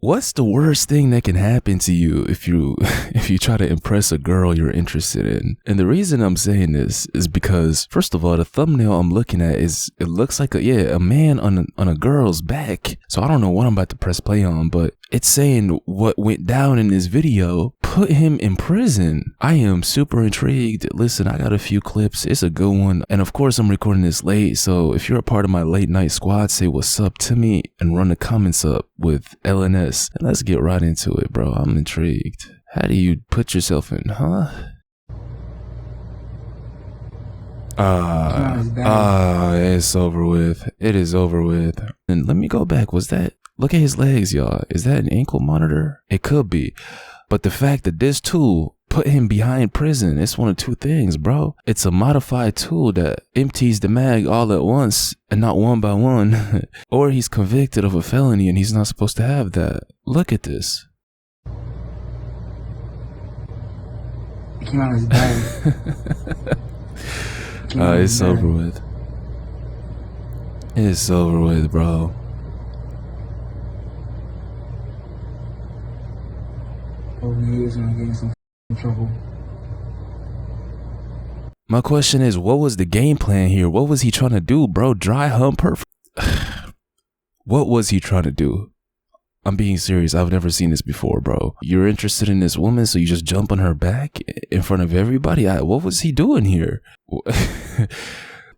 What's the worst thing that can happen to you if you try to impress a girl you're interested in? And the reason I'm saying this is because, first of all, the thumbnail I'm looking at it looks like a man on a girl's back. So I don't know what I'm about to press play on, but it's saying what went down in this video put him in prison. I am super intrigued. Listen, I got a few clips. It's a good one. And of course, I'm recording this late. So if you're a part of my late night squad, say what's up to me and run the comments up with LNS. And let's get right into it, bro. I'm intrigued. How do you put yourself in, huh? It's over with. It is over with. And let me go back. Look at his legs, y'all. Is that an ankle monitor? It could be. But the fact that this tool put him behind prison, it's one of two things, bro. It's a modified tool that empties the mag all at once and not one by one. Or he's convicted of a felony and he's not supposed to have that. Look at this. Came out his bag. It's over with. It's over with, bro. Over the years when I get in some trouble. My question is, what was the game plan here? What was he trying to do, bro? Dry hump her? What was he trying to do? I'm being serious. I've never seen this before, bro. You're interested in this woman, so you just jump on her back in front of everybody? What was he doing here?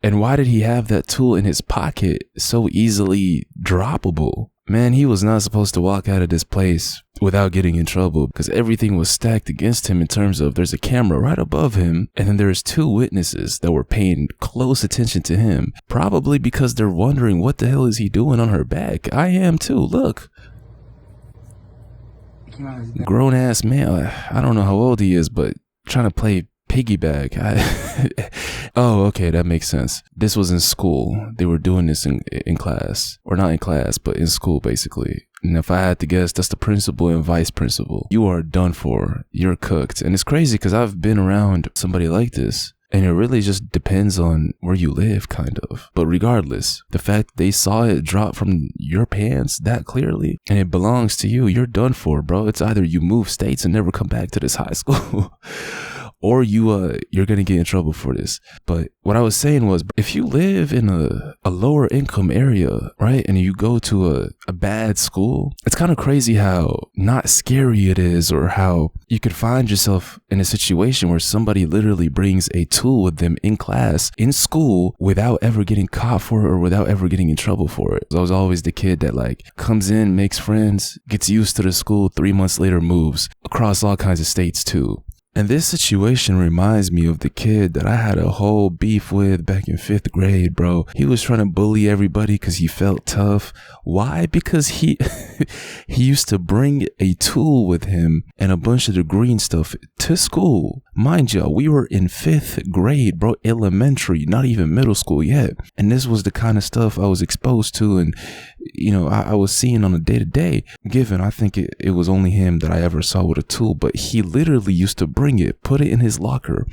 And why did he have that tool in his pocket so easily droppable? Man, he was not supposed to walk out of this place without getting in trouble because everything was stacked against him in terms of there's a camera right above him and then there's two witnesses that were paying close attention to him. Probably because they're wondering what the hell is he doing on her back. I am too. Look. Grown ass man. I don't know how old he is, but trying to play piggyback. Oh, okay, that makes sense. This was in school. They were doing this in class, or not in class, but in school basically. And if I had to guess, that's the principal and vice principal. You are done for. You're cooked. And it's crazy because I've been around somebody like this. And it really just depends on where you live, kind of. But regardless, the fact they saw it drop from your pants that clearly, and it belongs to you, you're done for, bro. It's either you move states and never come back to this high school, or you're gonna get in trouble for this. But what I was saying was, if you live in a lower income area, right, and you go to a bad school, it's kind of crazy how not scary it is, or how you could find yourself in a situation where somebody literally brings a tool with them in class, in school, without ever getting caught for it or without ever getting in trouble for it. I was always the kid that like comes in, makes friends, gets used to the school, 3 months later moves across all kinds of states too. And this situation reminds me of the kid that I had a whole beef with back in 5th grade, bro. He was trying to bully everybody because he felt tough. Why? Because he used to bring a tool with him and a bunch of the green stuff to school. Mind you, we were in 5th grade, bro, elementary, not even middle school yet. And this was the kind of stuff I was exposed to and, you know, I was seeing on a day-to-day. Given, I think it was only him that I ever saw with a tool, but he literally used to bring it, put it in his locker.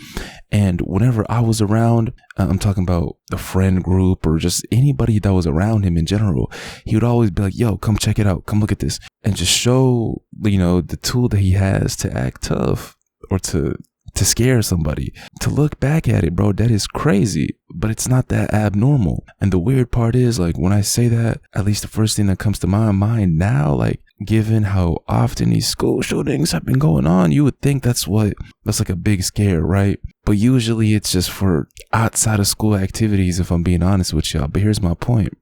And whenever I was around, I'm talking about the friend group or just anybody that was around him in general, he would always be like, yo, come check it out. Come look at this. And just show, you know, the tool that he has to act tough or to scare somebody. To look back at it, bro, that is crazy, but it's not that abnormal. And the weird part is, like, when I say that, at least the first thing that comes to my mind now, like, given how often these school shootings have been going on, you would think that's like a big scare, right? But usually it's just for outside of school activities, if I'm being honest with y'all. But here's my point.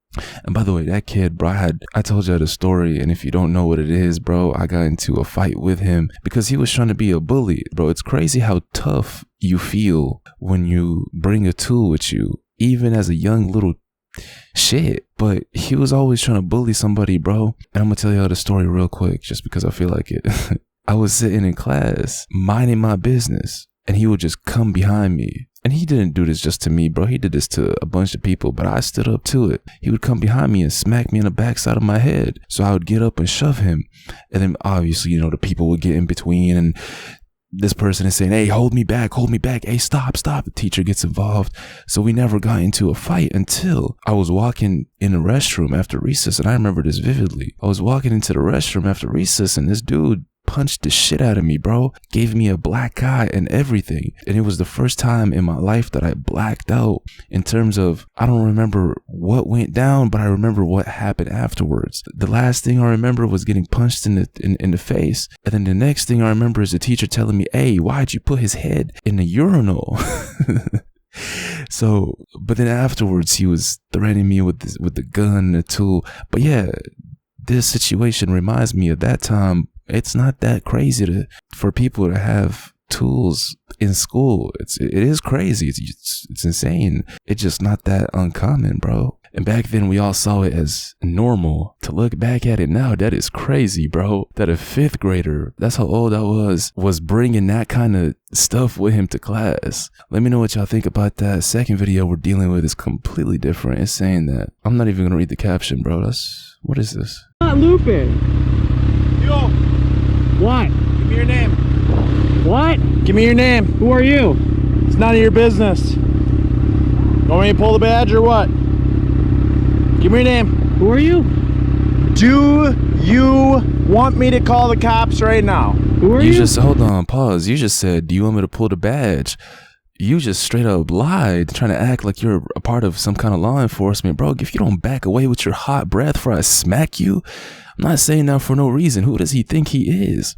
And by the way, that kid, bro, I told y'all the story. And if you don't know what it is, bro, I got into a fight with him because he was trying to be a bully. Bro, it's crazy how tough you feel when you bring a tool with you, even as a young little shit. But he was always trying to bully somebody, bro. And I'm gonna tell y'all the story real quick just because I feel like it. I was sitting in class minding my business and he would just come behind me. And he didn't do this just to me, bro. He did this to a bunch of people, but I stood up to it. He would come behind me and smack me in the backside of my head. So I would get up and shove him. And then obviously, you know, the people would get in between and this person is saying, hey, hold me back, hey, stop. The teacher gets involved. So we never got into a fight until I was walking in the restroom after recess. And I remember this vividly. I was walking into the restroom after recess, and this dude punched the shit out of me, bro. Gave me a black eye and everything. And it was the first time in my life that I blacked out in terms of, I don't remember what went down, but I remember what happened afterwards. The last thing I remember was getting punched in the face. And then the next thing I remember is the teacher telling me, hey, why'd you put his head in the urinal? So, but then afterwards he was threatening me with the gun and the tool. But yeah, this situation reminds me of that time. It's not that crazy for people to have tools in school. It is crazy. It's insane. It's just not that uncommon, bro. And back then we all saw it as normal. To look back at it now, that is crazy, bro. That a 5th grader, that's how old I was bringing that kind of stuff with him to class. Let me know what y'all think about that. Second video we're dealing with is completely different. It's saying that. I'm not even gonna read the caption, bro. What is this? Not looping. Yo. What? Give me your name. What? Give me your name. Who are you? It's none of your business. Want me to pull the badge or what? Give me your name. Who are you? Do you want me to call the cops right now? Who are you? You just, hold on, pause. You just said, do you want me to pull the badge? You just straight up lied, trying to act like you're a part of some kind of law enforcement. Bro, if you don't back away with your hot breath before I smack you, I'm not saying that for no reason. Who does he think he is?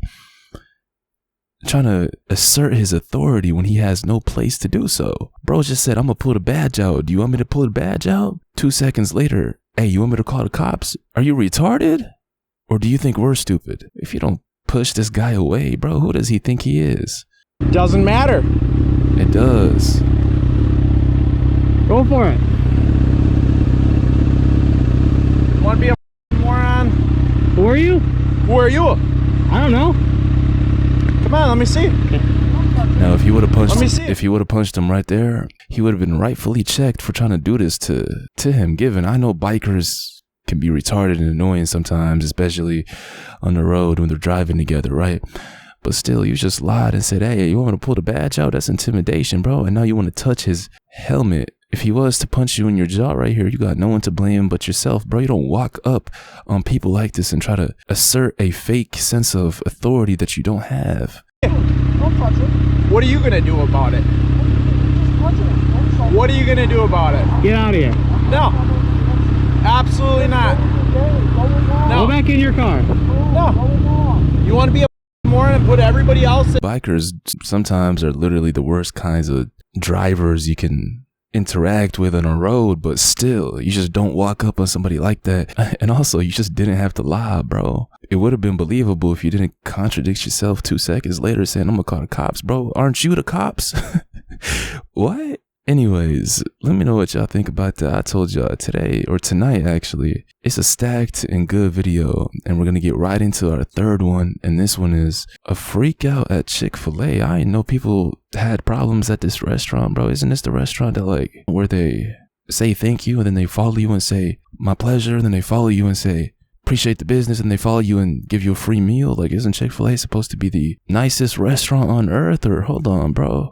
Trying to assert his authority when he has no place to do so. Bro just said, I'm gonna pull the badge out. Do you want me to pull the badge out? 2 seconds later, hey, you want me to call the cops? Are you retarded? Or do you think we're stupid? If you don't push this guy away, bro, who does he think he is? Doesn't matter. It does. Go for it. Want to be a moron? Who are you? Who are you? I don't know. Come on, let me see. Now, if he would have Let me see. punched him right there, he would have been rightfully checked for trying to do this to him. Given I know bikers can be retarded and annoying sometimes, especially on the road when they're driving together, right? But still, you just lied and said, hey, you want me to pull the badge out? That's intimidation, bro. And now you want to touch his helmet. If he was to punch you in your jaw right here, you got no one to blame but yourself, bro. You don't walk up on people like this and try to assert a fake sense of authority that you don't have. Don't touch it. What are you gonna do about it? What are you gonna do about it? Get out of here. No. Absolutely not. No. Go back in your car. No. You want to be a moron and put everybody else in? Bikers sometimes are literally the worst kinds of drivers you can interact with on a road, but still, you just don't walk up on somebody like that. And also, you just didn't have to lie, bro. It would have been believable if you didn't contradict yourself 2 seconds later saying, I'm gonna call the cops. Bro, aren't you the cops? What? Anyways, let me know what y'all think about that. I told y'all today, or tonight actually, it's a stacked and good video, and we're gonna get right into our third one, and this one is a freak out at Chick-fil-A. I didn't know people had problems at this restaurant, bro. Isn't this the restaurant that, like, where they say thank you and then they follow you and say my pleasure, and then they follow you and say appreciate the business, and they follow you and give you a free meal? Like, isn't Chick-fil-A supposed to be the nicest restaurant on earth? Or hold on, bro.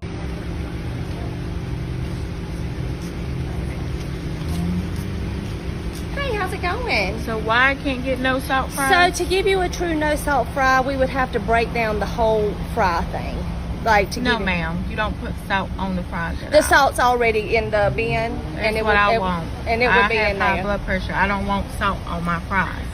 How's it going? So why I can't get no salt fries? So to give you a true no salt fry, we would have to break down the whole fry thing. Like to No, give ma'am. You don't put salt on the fries. The salt's already in the bin, That's what I want. And it would be in I have high there. blood pressure. I don't want salt on my fries.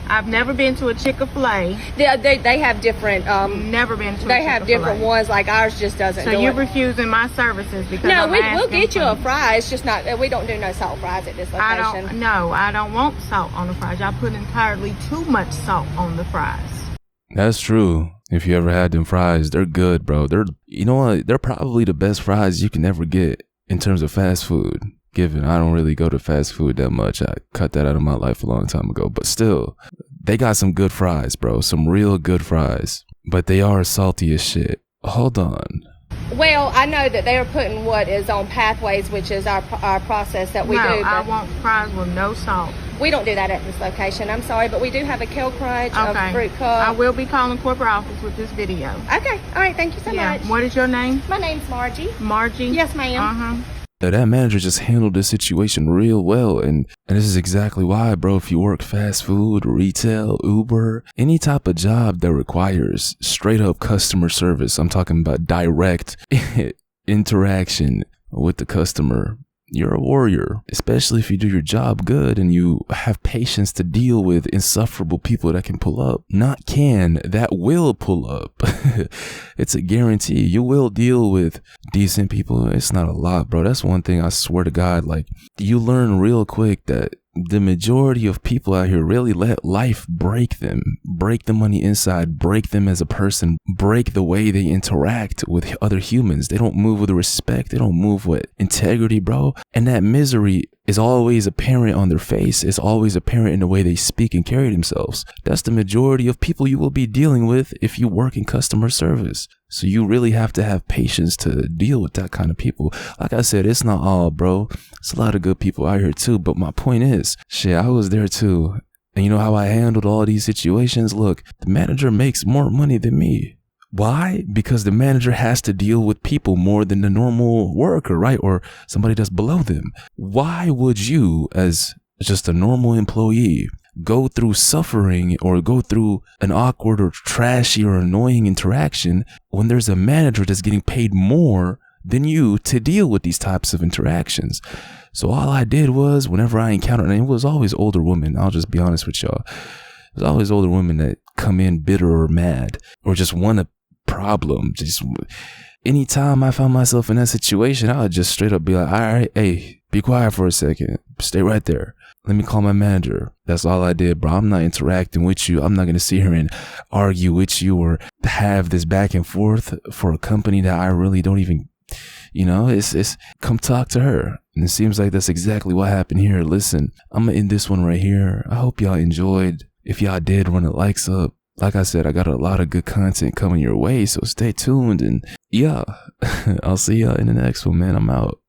I've never been to a Chick-fil-A. They have different. Never been to. They a have Chick-fil-A. different ones. Like ours just doesn't. So do you're it. refusing my services because No, I'm we'll asking get you for- a fry. It's just not. We don't do no salt fries at this location. I don't want salt on the fries. Y'all put entirely too much salt on the fries. That's true. If you ever had them fries, they're good, bro. You know what? They're probably the best fries you can ever get in terms of fast food. Given I don't really go to fast food that much. I cut that out of my life a long time ago. But still, they got some good fries, bro. Some real good fries. But they are salty as shit. Hold on. Well, I know that they are putting what is on Pathways, which is our process that we do. I but want fries with no salt. we don't do that at this location. I'm sorry, but we do have a kale crunch, a fruit cup. I will be calling corporate office with this video. Okay. All right. Thank you so much. What is your name? My name's Margie. Margie? Yes, ma'am. That manager just handled this situation real well, and this is exactly why, bro. If you work fast food, retail, Uber, any type of job that requires straight up customer service, I'm talking about direct interaction with the customer, you're a warrior, especially if you do your job good and you have patience to deal with insufferable people that can pull up. Not can, that will pull up. It's a guarantee. You will deal with decent people. It's not a lot, bro. That's one thing I swear to God, like, you learn real quick that the majority of people out here really let life break them on the inside, break them as a person, break the way they interact with other humans. They don't move with respect. They don't move with integrity, bro. And that misery is always apparent on their face. It's always apparent in the way they speak and carry themselves. That's the majority of people you will be dealing with if you work in customer service. So you really have to have patience to deal with that kind of people. Like I said, it's not all, bro. It's a lot of good people out here too. But my point is, shit, I was there too. And you know how I handled all these situations? Look, the manager makes more money than me. Why? Because the manager has to deal with people more than the normal worker, right? Or somebody that's below them. Why would you, as just a normal employee, go through suffering or go through an awkward or trashy or annoying interaction when there's a manager that's getting paid more than you to deal with these types of interactions? So all I did was, whenever I encountered, and it was always older women, I'll just be honest with y'all, it was always older women that come in bitter or mad or just want a problem. Just anytime I found myself in that situation, I would just straight up be like, all right, hey, be quiet for a second, stay right there. Let me call my manager. That's all I did, bro. I'm not interacting with you. I'm not going to sit here and argue with you or have this back and forth for a company that I really don't even, it's come talk to her. And it seems like that's exactly what happened here. Listen, I'm going to end this one right here. I hope y'all enjoyed. If y'all did, run the likes up. Like I said, I got a lot of good content coming your way, so stay tuned. And yeah, I'll see y'all in the next one, man. I'm out.